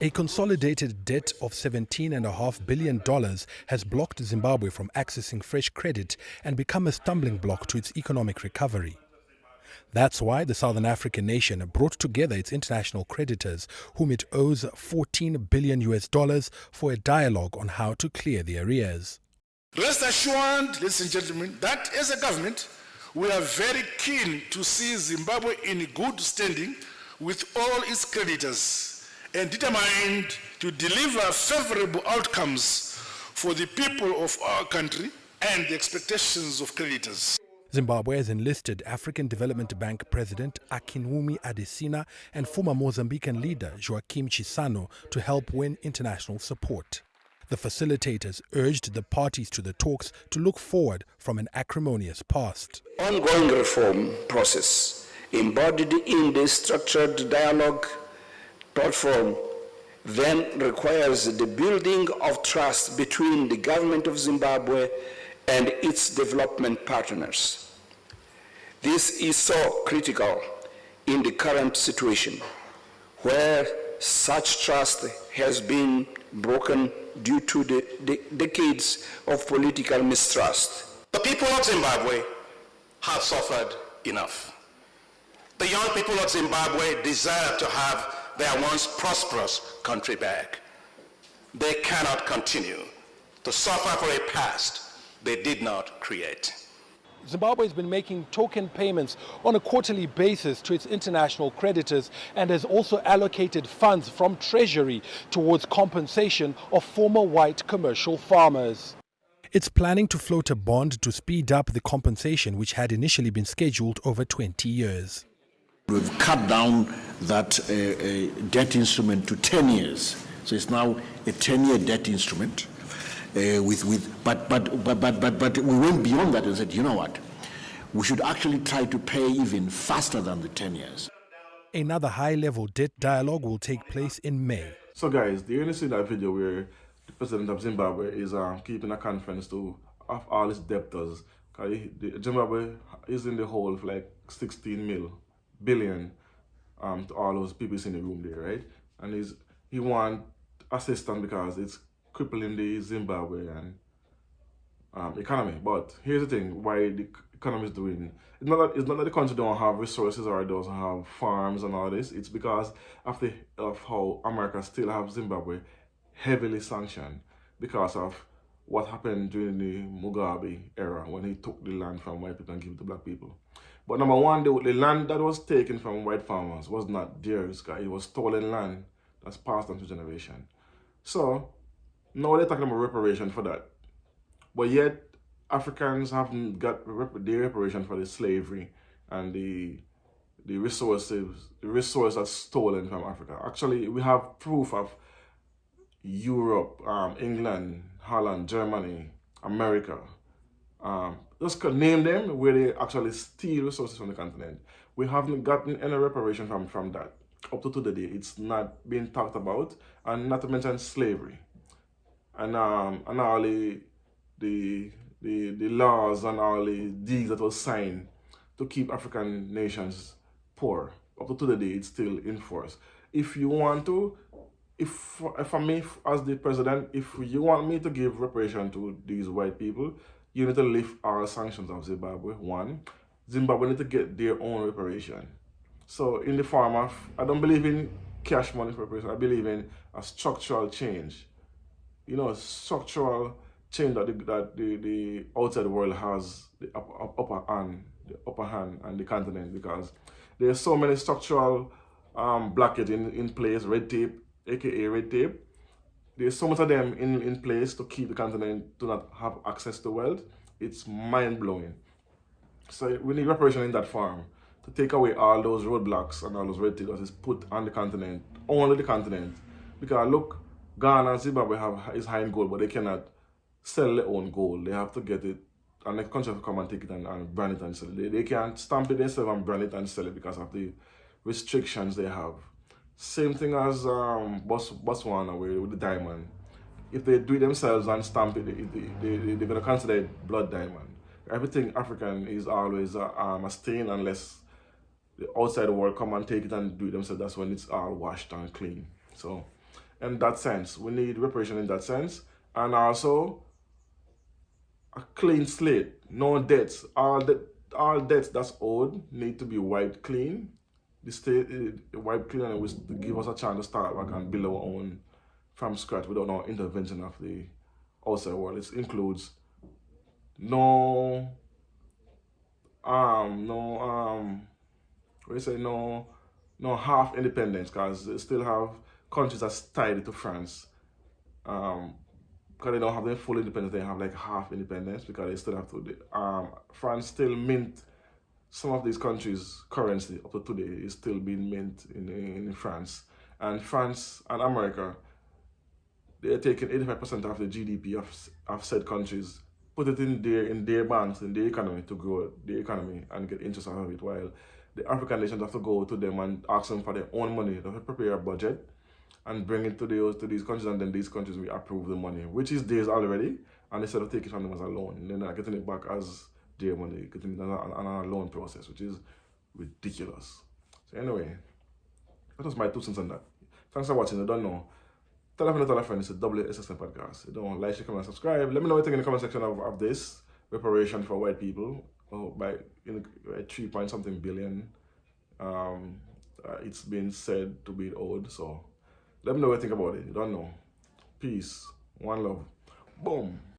A consolidated debt of $17.5 billion has blocked Zimbabwe from accessing fresh credit and become a stumbling block to its economic recovery. That's why the Southern African nation brought together its international creditors, whom it owes $14 billion for a dialogue on how to clear the arrears. Rest assured, ladies and gentlemen, that as a government, we are very keen to see Zimbabwe in good standing with all its creditors and determined to deliver favorable outcomes for the people of our country and the expectations of creditors. Zimbabwe has enlisted African Development Bank President Akinwumi Adesina and former Mozambican leader Joaquim Chissano to help win international support. The facilitators urged the parties to the talks to look forward from an acrimonious past. Ongoing reform process embodied in this structured dialogue platform then requires the building of trust between the government of Zimbabwe and its development partners. This is so critical in the current situation, where such trust has been broken due to the decades of political mistrust. The people of Zimbabwe have suffered enough. The young people of Zimbabwe deserve to have their once prosperous country back. They cannot continue to suffer for a past they did not create. Zimbabwe has been making token payments on a quarterly basis to its international creditors and has also allocated funds from Treasury towards compensation of former white commercial farmers. It's planning to float a bond to speed up the compensation, which had initially been scheduled over 20 years. We've cut down that debt instrument to 10 years. So it's now a 10-year debt instrument. But we went beyond that and said, you know what? We should actually try to pay even faster than the 10 years. Another high-level debt dialogue will take place in May. So guys, do you see that video where the president of Zimbabwe is keeping a conference to of all his debtors? Zimbabwe is in the hole of like 16 billion to all those people in the room there, right? And he want assistance because it's crippling the Zimbabwean economy. But here's the thing, why the economy is doing, it's not that the country don't have resources or it doesn't have farms and all this. It's because of how America still have Zimbabwe heavily sanctioned because of what happened during the Mugabe era when he took the land from white people and gave it to black people. But number one, the land that was taken from white farmers was not theirs, guys. It was stolen land that's passed on to generation. So now they're talking about reparation for that. But yet, Africans haven't got the reparation for the slavery and the resources that's stolen from Africa. Actually, we have proof of Europe, England, Holland, Germany, America. Just name them where they actually steal resources from the continent. We haven't gotten any reparation from that. Up to today, it's not being talked about, and not to mention slavery. And all the laws and all the deeds that were signed to keep African nations poor. Up to today, it's still in force. If you want to, for me as the president, if you want me to give reparation to these white people, you need to lift all sanctions of Zimbabwe. One, Zimbabwe need to get their own reparation. So in the form of, I don't believe in cash money for reparation, I believe in a structural change. You know, structural change that the outside world has the upper hand and the continent, because there's so many structural blockades in place, red tape, aka red tape. There's so much of them in place to keep the continent to not have access to wealth. It's mind-blowing. So we need reparation in that form to take away all those roadblocks and all those red tape that is put on the continent, only the continent. Because look, Ghana and Zimbabwe is high in gold, but they cannot sell their own gold. They have to get it, and the country have to come and take it and brand it and sell it. They can't stamp it themselves and brand it and sell it because of the restrictions they have. Same thing as Botswana with the diamond. If they do it themselves and stamp it, they're going to consider it blood diamond. Everything African is always a stain unless the outside world come and take it and do it themselves. That's when it's all washed and clean. So in that sense. We need reparation in that sense. And also a clean slate, no debts. All debts that's owed need to be wiped clean. The state wiped clean, and to give us a chance to start back and build our own from scratch without no intervention of the outside world. It includes no half independence, because they still have countries that's tied to France. Because they don't have their full independence, they have like half independence, because they still have to. France still mint some of these countries' currency up to today is still being mint in France. And France and America, they're taking 85% of the GDP of said countries, put it in their banks, in their economy, to grow the economy and get interest out of it, while the African nations have to go to them and ask them for their own money. They have to prepare a budget and bring it to these countries, and then these countries will approve the money, which is theirs already, and instead of taking it from them as a loan, they're not getting it back as their money, getting it on a loan process, which is ridiculous. So anyway, that was my 2 cents on that. Thanks for watching. I don't know. Tell a friend, tell a friend. It's a WSSN podcast. You don't like, share, comment, and subscribe. Let me know what you think in the comment section of this reparation for white people by 3 point something billion. It's been said to be owed. So let me know what you think about it. You don't know. Peace. One love. Boom.